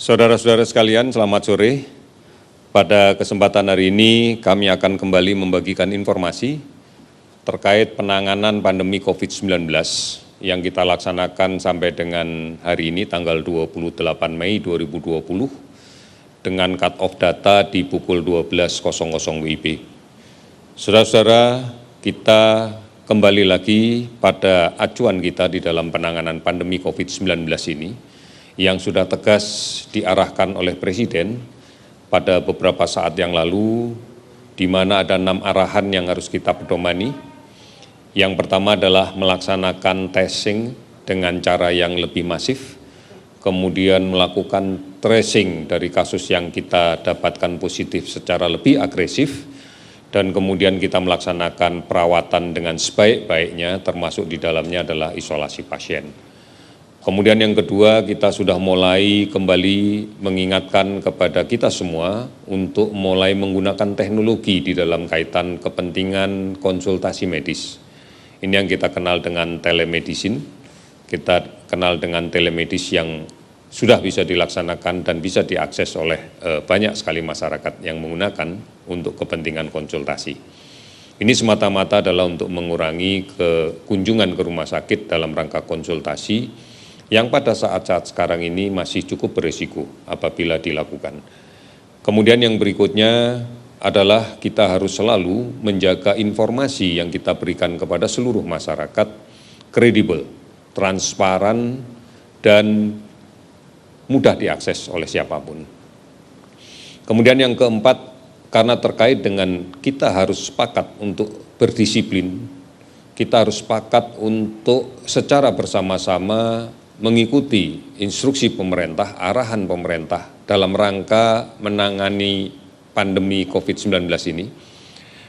Saudara-saudara sekalian, selamat sore. Pada kesempatan hari ini kami akan kembali membagikan informasi terkait penanganan pandemi COVID-19 yang kita laksanakan sampai dengan hari ini tanggal 28 Mei 2020 dengan cut-off data di pukul 12.00 WIB. Saudara-saudara, kita kembali lagi pada acuan kita di dalam penanganan pandemi COVID-19 ini yang sudah tegas diarahkan oleh Presiden pada beberapa saat yang lalu, di mana ada 6 arahan yang harus kita pedomani. Yang pertama adalah melaksanakan testing dengan cara yang lebih masif, kemudian melakukan tracing dari kasus yang kita dapatkan positif secara lebih agresif, dan kemudian kita melaksanakan perawatan dengan sebaik-baiknya, termasuk di dalamnya adalah isolasi pasien. Kemudian yang kedua, kita sudah mulai kembali mengingatkan kepada kita semua untuk mulai menggunakan teknologi di dalam kaitan kepentingan konsultasi medis. Ini yang kita kenal dengan telemedicine, kita kenal dengan telemedis yang sudah bisa dilaksanakan dan bisa diakses oleh banyak sekali masyarakat yang menggunakan untuk kepentingan konsultasi. Ini semata-mata adalah untuk mengurangi kunjungan ke rumah sakit dalam rangka konsultasi yang pada saat-saat sekarang ini masih cukup berisiko apabila dilakukan. Kemudian yang berikutnya adalah kita harus selalu menjaga informasi yang kita berikan kepada seluruh masyarakat kredibel, transparan, dan mudah diakses oleh siapapun. Kemudian yang keempat, karena terkait dengan kita harus sepakat untuk berdisiplin, kita harus sepakat untuk secara bersama-sama mengikuti instruksi pemerintah, arahan pemerintah dalam rangka menangani pandemi COVID-19 ini,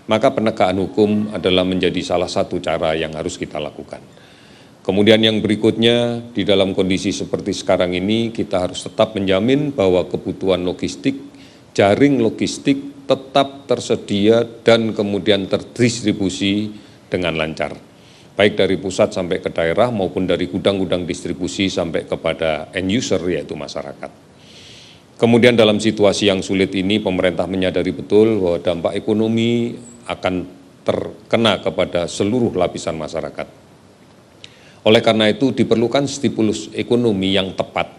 maka penegakan hukum adalah menjadi salah satu cara yang harus kita lakukan. Kemudian yang berikutnya, di dalam kondisi seperti sekarang ini, kita harus tetap menjamin bahwa kebutuhan logistik, jaring logistik tetap tersedia dan kemudian terdistribusi dengan lancar, baik dari pusat sampai ke daerah maupun dari gudang-gudang distribusi sampai kepada end user, yaitu masyarakat. Kemudian dalam situasi yang sulit ini, pemerintah menyadari betul bahwa dampak ekonomi akan terkena kepada seluruh lapisan masyarakat. Oleh karena itu diperlukan stimulus ekonomi yang tepat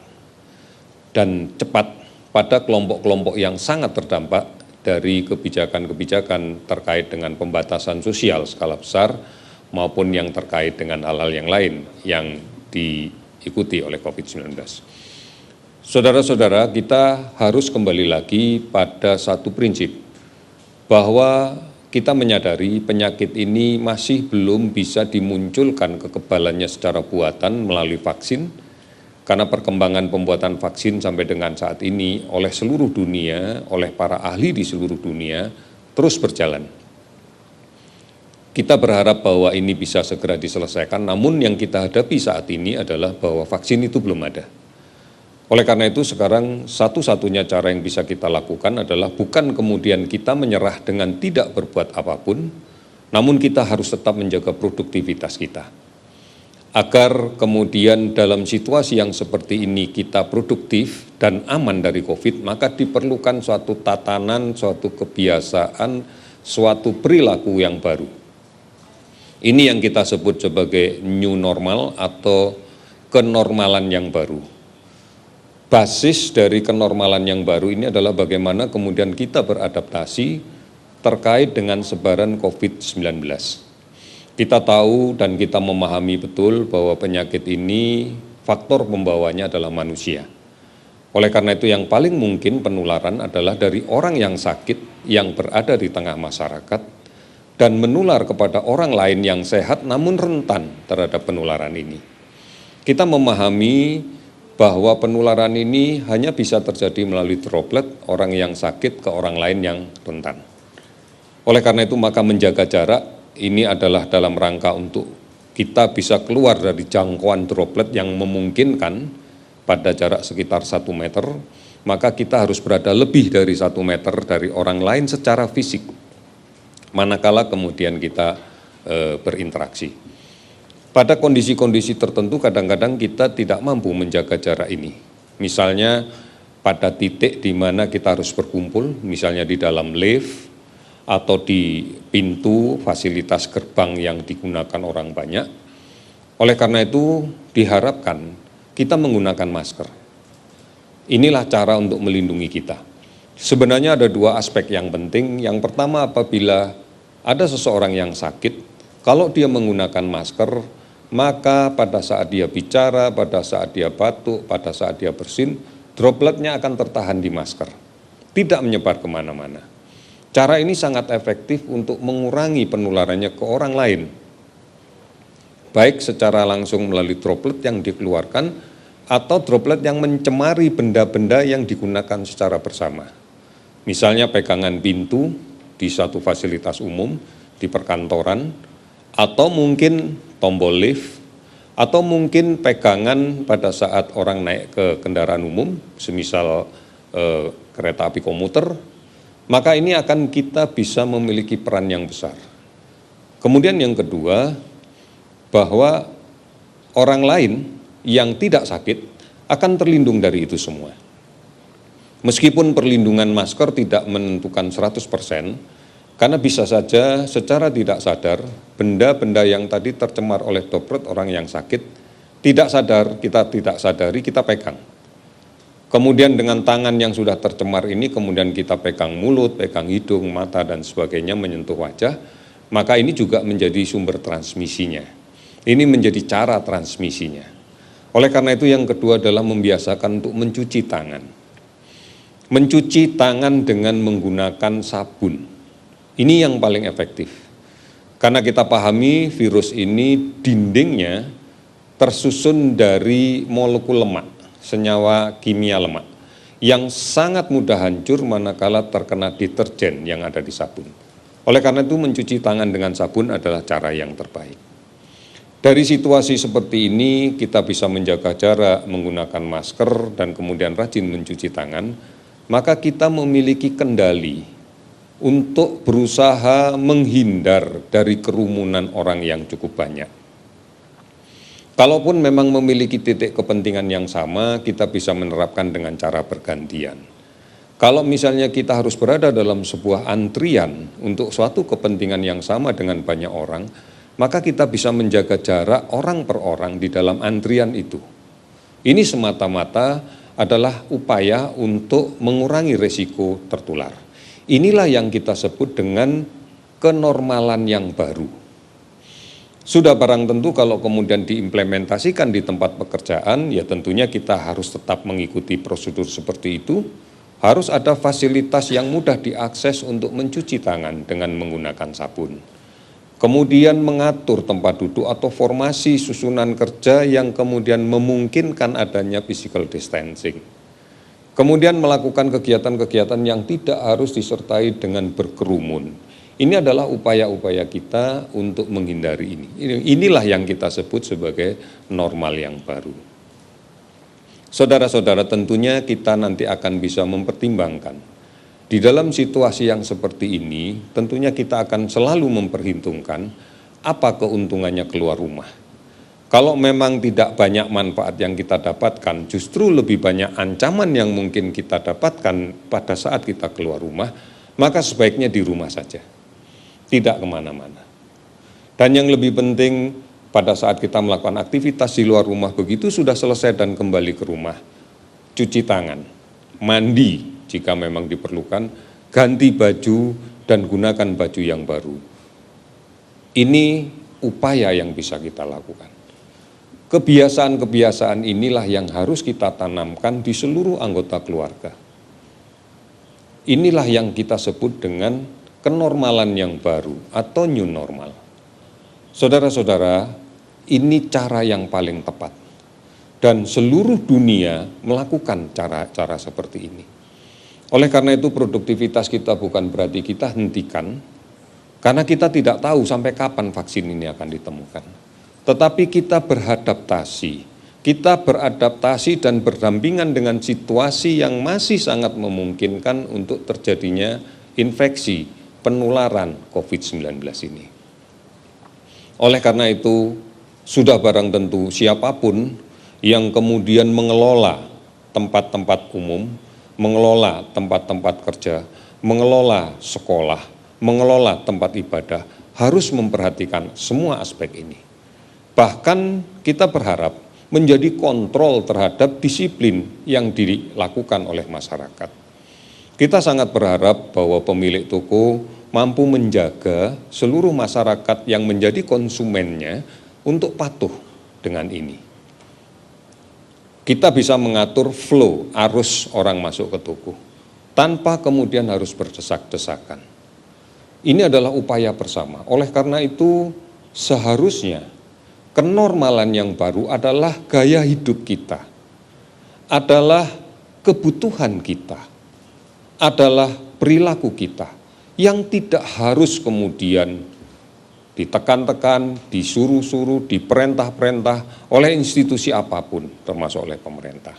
dan cepat pada kelompok-kelompok yang sangat terdampak dari kebijakan-kebijakan terkait dengan pembatasan sosial skala besar maupun yang terkait dengan hal-hal yang lain yang diikuti oleh COVID-19. Saudara-saudara, kita harus kembali lagi pada satu prinsip, bahwa kita menyadari penyakit ini masih belum bisa dimunculkan kekebalannya secara buatan melalui vaksin, karena perkembangan pembuatan vaksin sampai dengan saat ini oleh seluruh dunia, oleh para ahli di seluruh dunia, terus berjalan. Kita berharap bahwa ini bisa segera diselesaikan, namun yang kita hadapi saat ini adalah bahwa vaksin itu belum ada. Oleh karena itu sekarang satu-satunya cara yang bisa kita lakukan adalah bukan kemudian kita menyerah dengan tidak berbuat apapun, namun kita harus tetap menjaga produktivitas kita. Agar kemudian dalam situasi yang seperti ini kita produktif dan aman dari COVID, maka diperlukan suatu tatanan, suatu kebiasaan, suatu perilaku yang baru. Ini yang kita sebut sebagai new normal atau kenormalan yang baru. Basis dari kenormalan yang baru ini adalah bagaimana kemudian kita beradaptasi terkait dengan sebaran COVID-19. Kita tahu dan kita memahami betul bahwa penyakit ini faktor pembawanya adalah manusia. Oleh karena itu yang paling mungkin penularan adalah dari orang yang sakit yang berada di tengah masyarakat dan menular kepada orang lain yang sehat namun rentan terhadap penularan ini. Kita memahami bahwa penularan ini hanya bisa terjadi melalui droplet orang yang sakit ke orang lain yang rentan. Oleh karena itu maka menjaga jarak ini adalah dalam rangka untuk kita bisa keluar dari jangkauan droplet yang memungkinkan pada jarak sekitar 1 meter, maka kita harus berada lebih dari 1 meter dari orang lain secara fisik, manakala kemudian kita berinteraksi. Pada kondisi-kondisi tertentu kadang-kadang kita tidak mampu menjaga jarak ini. Misalnya pada titik di mana kita harus berkumpul, misalnya di dalam lift atau di pintu fasilitas gerbang yang digunakan orang banyak. Oleh karena itu diharapkan kita menggunakan masker. Inilah cara untuk melindungi kita. Sebenarnya ada dua aspek yang penting. Yang pertama, apabila ada seseorang yang sakit, kalau dia menggunakan masker, maka pada saat dia bicara, pada saat dia batuk, pada saat dia bersin, dropletnya akan tertahan di masker, tidak menyebar kemana-mana. Cara ini sangat efektif untuk mengurangi penularannya ke orang lain, baik secara langsung melalui droplet yang dikeluarkan atau droplet yang mencemari benda-benda yang digunakan secara bersama. Misalnya pegangan pintu di satu fasilitas umum, di perkantoran, atau mungkin tombol lift, atau mungkin pegangan pada saat orang naik ke kendaraan umum, semisal kereta api komuter, maka ini akan kita bisa memiliki peran yang besar. Kemudian yang kedua, bahwa orang lain yang tidak sakit akan terlindung dari itu semua. Meskipun perlindungan masker tidak menentukan 100%, karena bisa saja secara tidak sadar, benda-benda yang tadi tercemar oleh droplet orang yang sakit, tidak sadar, kita tidak sadari, kita pegang. Kemudian dengan tangan yang sudah tercemar ini, kemudian kita pegang mulut, pegang hidung, mata, dan sebagainya, menyentuh wajah, maka ini juga menjadi sumber transmisinya. Ini menjadi cara transmisinya. Oleh karena itu yang kedua adalah membiasakan untuk mencuci tangan. Mencuci tangan dengan menggunakan sabun. Ini yang paling efektif. Karena kita pahami virus ini dindingnya tersusun dari molekul lemak, senyawa kimia lemak, yang sangat mudah hancur manakala terkena deterjen yang ada di sabun. Oleh karena itu mencuci tangan dengan sabun adalah cara yang terbaik. Dari situasi seperti ini kita bisa menjaga jarak, menggunakan masker, dan kemudian rajin mencuci tangan, maka kita memiliki kendali untuk berusaha menghindar dari kerumunan orang yang cukup banyak. Kalaupun memang memiliki titik kepentingan yang sama, kita bisa menerapkan dengan cara bergantian. Kalau misalnya kita harus berada dalam sebuah antrian untuk suatu kepentingan yang sama dengan banyak orang, maka kita bisa menjaga jarak orang per orang di dalam antrian itu. Ini semata-mata adalah upaya untuk mengurangi risiko tertular. Inilah yang kita sebut dengan kenormalan yang baru. Sudah barang tentu kalau kemudian diimplementasikan di tempat pekerjaan, ya tentunya kita harus tetap mengikuti prosedur seperti itu. Harus ada fasilitas yang mudah diakses untuk mencuci tangan dengan menggunakan sabun. Kemudian mengatur tempat duduk atau formasi susunan kerja yang kemudian memungkinkan adanya physical distancing. Kemudian melakukan kegiatan-kegiatan yang tidak harus disertai dengan berkerumun. Ini adalah upaya-upaya kita untuk menghindari ini. Inilah yang kita sebut sebagai normal yang baru. Saudara-saudara, tentunya kita nanti akan bisa mempertimbangkan. Di dalam situasi yang seperti ini, tentunya kita akan selalu memperhitungkan apa keuntungannya keluar rumah. Kalau memang tidak banyak manfaat yang kita dapatkan, justru lebih banyak ancaman yang mungkin kita dapatkan pada saat kita keluar rumah, maka sebaiknya di rumah saja, tidak kemana-mana. Dan yang lebih penting, pada saat kita melakukan aktivitas di luar rumah, begitu sudah selesai dan kembali ke rumah, cuci tangan, mandi, jika memang diperlukan, ganti baju dan gunakan baju yang baru. Ini upaya yang bisa kita lakukan. Kebiasaan-kebiasaan inilah yang harus kita tanamkan di seluruh anggota keluarga. Inilah yang kita sebut dengan kenormalan yang baru atau new normal. Saudara-saudara, ini cara yang paling tepat. Dan seluruh dunia melakukan cara-cara seperti ini. Oleh karena itu produktivitas kita bukan berarti kita hentikan, karena kita tidak tahu sampai kapan vaksin ini akan ditemukan. Tetapi kita beradaptasi dan berdampingan dengan situasi yang masih sangat memungkinkan untuk terjadinya infeksi penularan COVID-19 ini. Oleh karena itu, sudah barang tentu siapapun yang kemudian mengelola tempat-tempat umum, mengelola tempat-tempat kerja, mengelola sekolah, mengelola tempat ibadah, harus memperhatikan semua aspek ini. Bahkan kita berharap menjadi kontrol terhadap disiplin yang dilakukan oleh masyarakat. Kita sangat berharap bahwa pemilik toko mampu menjaga seluruh masyarakat yang menjadi konsumennya untuk patuh dengan ini. Kita bisa mengatur flow arus orang masuk ke toko tanpa kemudian harus berdesak-desakan. Ini adalah upaya bersama. Oleh karena itu seharusnya kenormalan yang baru adalah gaya hidup kita, adalah kebutuhan kita, adalah perilaku kita yang tidak harus kemudian ditekan-tekan, disuruh-suruh, diperintah-perintah oleh institusi apapun, termasuk oleh pemerintah.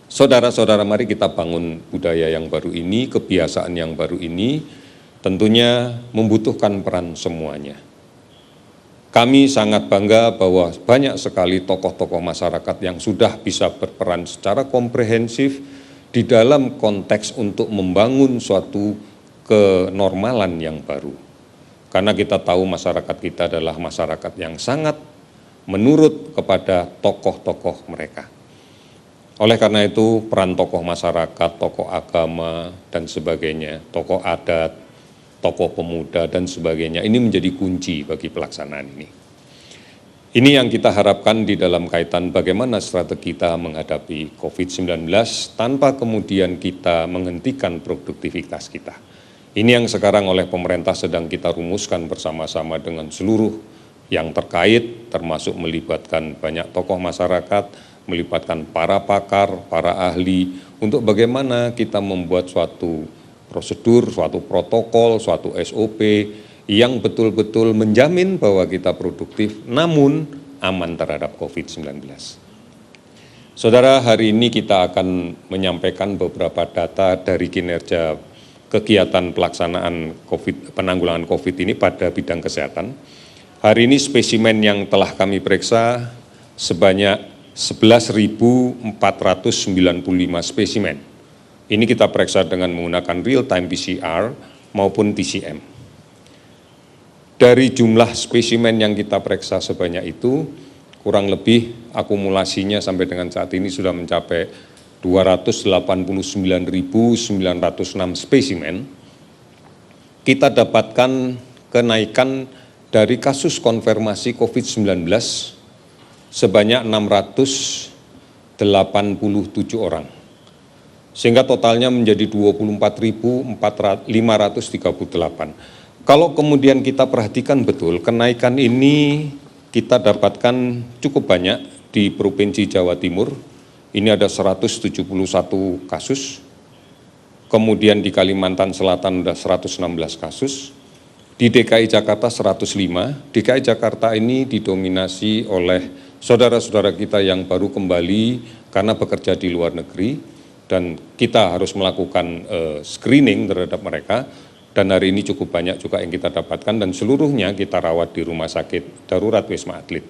Saudara-saudara, mari kita bangun budaya yang baru ini, kebiasaan yang baru ini, tentunya membutuhkan peran semuanya. Kami sangat bangga bahwa banyak sekali tokoh-tokoh masyarakat yang sudah bisa berperan secara komprehensif di dalam konteks untuk membangun suatu kenormalan yang baru. Karena kita tahu masyarakat kita adalah masyarakat yang sangat menurut kepada tokoh-tokoh mereka. Oleh karena itu peran tokoh masyarakat, tokoh agama dan sebagainya, tokoh adat, tokoh pemuda dan sebagainya, ini menjadi kunci bagi pelaksanaan ini. Ini yang kita harapkan di dalam kaitan bagaimana strategi kita menghadapi COVID-19 tanpa kemudian kita menghentikan produktivitas kita. Ini yang sekarang oleh pemerintah sedang kita rumuskan bersama-sama dengan seluruh yang terkait, termasuk melibatkan banyak tokoh masyarakat, melibatkan para pakar, para ahli, untuk bagaimana kita membuat suatu prosedur, suatu protokol, suatu SOP yang betul-betul menjamin bahwa kita produktif namun aman terhadap COVID-19. Saudara, hari ini kita akan menyampaikan beberapa data dari kinerja kegiatan pelaksanaan penanggulangan COVID ini pada bidang kesehatan. Hari ini spesimen yang telah kami periksa sebanyak 11.495 spesimen. Ini kita periksa dengan menggunakan real-time PCR maupun TCM. Dari jumlah spesimen yang kita periksa sebanyak itu, kurang lebih akumulasinya sampai dengan saat ini sudah mencapai 289.906 spesimen. Kita dapatkan kenaikan dari kasus konfirmasi COVID-19 sebanyak 687 orang, sehingga totalnya menjadi 24.538. Kalau kemudian kita perhatikan betul, kenaikan ini kita dapatkan cukup banyak di Provinsi Jawa Timur. Ini ada 171 kasus, kemudian di Kalimantan Selatan ada 116 kasus, di DKI Jakarta 105. DKI Jakarta ini didominasi oleh saudara-saudara kita yang baru kembali karena bekerja di luar negeri, dan kita harus melakukan screening terhadap mereka, dan hari ini cukup banyak juga yang kita dapatkan, dan seluruhnya kita rawat di Rumah Sakit Darurat Wisma Atlet.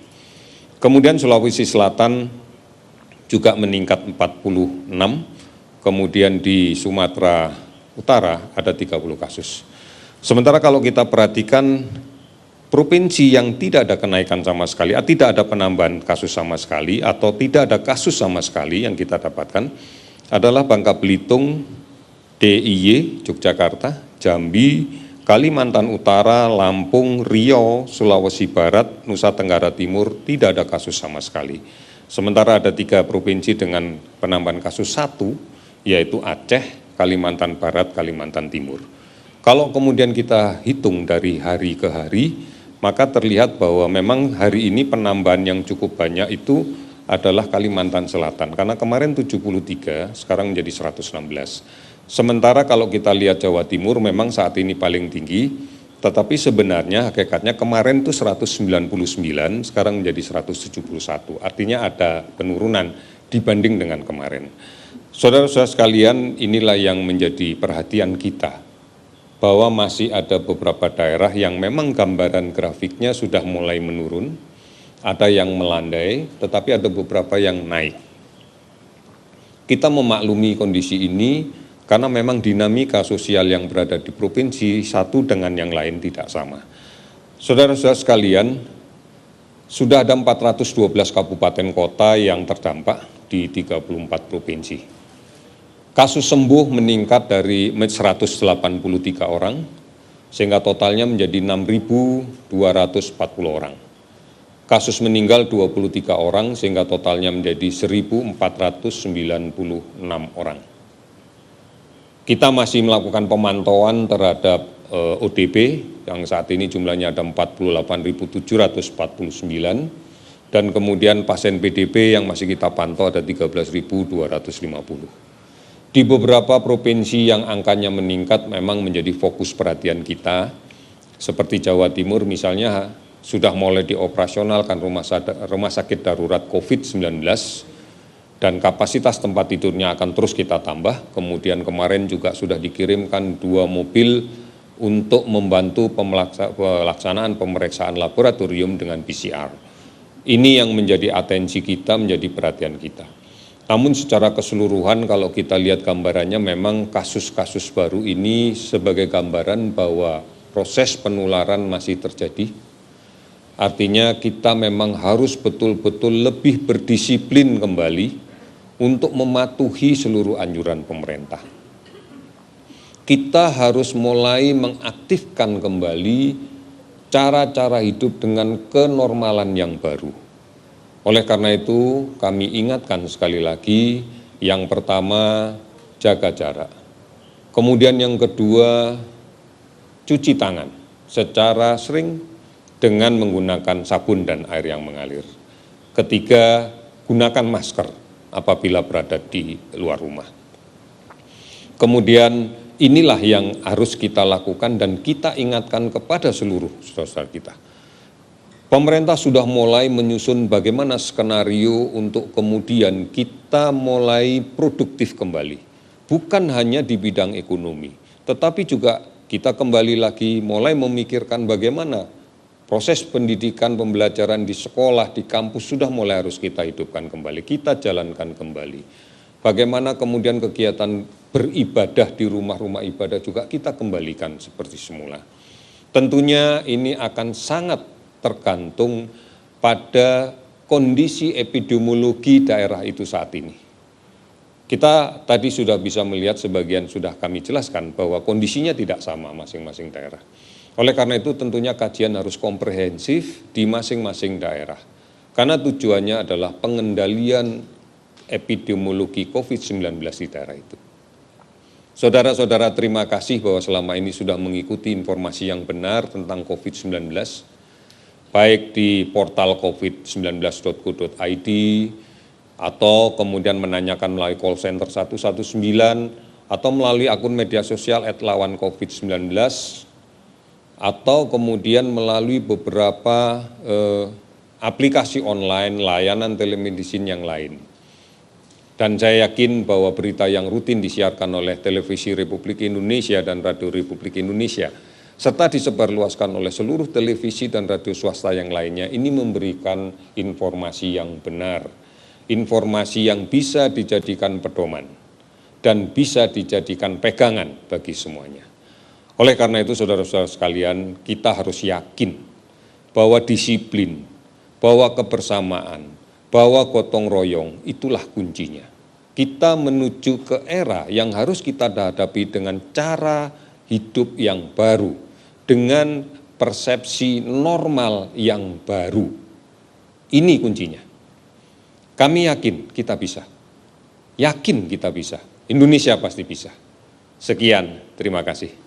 Kemudian Sulawesi Selatan juga meningkat 46, kemudian di Sumatera Utara ada 30 kasus. Sementara kalau kita perhatikan provinsi yang tidak ada kenaikan sama sekali, tidak ada penambahan kasus sama sekali, atau tidak ada kasus sama sekali yang kita dapatkan adalah Bangka Belitung, DIY, Yogyakarta, Jambi, Kalimantan Utara, Lampung, Riau, Sulawesi Barat, Nusa Tenggara Timur, tidak ada kasus sama sekali. Sementara ada 3 provinsi dengan penambahan kasus 1, yaitu Aceh, Kalimantan Barat, Kalimantan Timur. Kalau kemudian kita hitung dari hari ke hari, maka terlihat bahwa memang hari ini penambahan yang cukup banyak itu adalah Kalimantan Selatan. Karena kemarin 73, sekarang menjadi 116. Sementara kalau kita lihat Jawa Timur memang saat ini paling tinggi, tetapi sebenarnya hakikatnya kemarin itu 199, sekarang menjadi 171. Artinya ada penurunan dibanding dengan kemarin. Saudara-saudara sekalian, inilah yang menjadi perhatian kita, bahwa masih ada beberapa daerah yang memang gambaran grafiknya sudah mulai menurun, ada yang melandai, tetapi ada beberapa yang naik. Kita memaklumi kondisi ini karena memang dinamika sosial yang berada di provinsi satu dengan yang lain tidak sama. Saudara-saudara sekalian, sudah ada 412 kabupaten kota yang terdampak di 34 provinsi. Kasus sembuh meningkat dari 183 orang, sehingga totalnya menjadi 6.240 orang. Kasus meninggal 23 orang, sehingga totalnya menjadi 1.496 orang. Kita masih melakukan pemantauan terhadap ODP, yang saat ini jumlahnya ada 48.749, dan kemudian pasien PDP yang masih kita pantau ada 13.250. Di beberapa provinsi yang angkanya meningkat memang menjadi fokus perhatian kita, seperti Jawa Timur misalnya sudah mulai dioperasionalkan rumah sakit darurat COVID-19 dan kapasitas tempat tidurnya akan terus kita tambah. Kemudian kemarin juga sudah dikirimkan 2 mobil untuk membantu pelaksanaan pemeriksaan laboratorium dengan PCR. Ini yang menjadi atensi kita, menjadi perhatian kita. Namun secara keseluruhan kalau kita lihat gambarannya memang kasus-kasus baru ini sebagai gambaran bahwa proses penularan masih terjadi. Artinya kita memang harus betul-betul lebih berdisiplin kembali untuk mematuhi seluruh anjuran pemerintah. Kita harus mulai mengaktifkan kembali cara-cara hidup dengan kenormalan yang baru. Oleh karena itu, kami ingatkan sekali lagi, yang pertama, jaga jarak. Kemudian yang kedua, cuci tangan secara sering dengan menggunakan sabun dan air yang mengalir. Ketiga, gunakan masker apabila berada di luar rumah. Kemudian inilah yang harus kita lakukan dan kita ingatkan kepada seluruh saudara-saudara kita. Pemerintah sudah mulai menyusun bagaimana skenario untuk kemudian kita mulai produktif kembali. Bukan hanya di bidang ekonomi, tetapi juga kita kembali lagi mulai memikirkan bagaimana proses pendidikan, pembelajaran di sekolah, di kampus sudah mulai harus kita hidupkan kembali, kita jalankan kembali. Bagaimana kemudian kegiatan beribadah di rumah-rumah ibadah juga kita kembalikan seperti semula. Tentunya ini akan sangat tergantung pada kondisi epidemiologi daerah itu saat ini. Kita tadi sudah bisa melihat, sebagian sudah kami jelaskan bahwa kondisinya tidak sama masing-masing daerah. Oleh karena itu tentunya kajian harus komprehensif di masing-masing daerah. Karena tujuannya adalah pengendalian epidemiologi COVID-19 di daerah itu. Saudara-saudara, terima kasih bahwa selama ini sudah mengikuti informasi yang benar tentang COVID-19, baik di portal covid19.go.id atau kemudian menanyakan melalui call center 119 atau melalui akun media sosial @lawancovid19 atau kemudian melalui beberapa aplikasi online, layanan telemedicine yang lain. Dan saya yakin bahwa berita yang rutin disiarkan oleh Televisi Republik Indonesia dan Radio Republik Indonesia serta disebarluaskan oleh seluruh televisi dan radio swasta yang lainnya, ini memberikan informasi yang benar, informasi yang bisa dijadikan pedoman dan bisa dijadikan pegangan bagi semuanya. Oleh karena itu, saudara-saudara sekalian, kita harus yakin bahwa disiplin, bahwa kebersamaan, bahwa gotong royong itulah kuncinya. Kita menuju ke era yang harus kita hadapi dengan cara hidup yang baru, dengan persepsi normal yang baru. Ini kuncinya. Kami yakin kita bisa. Yakin kita bisa. Indonesia pasti bisa. Sekian, terima kasih.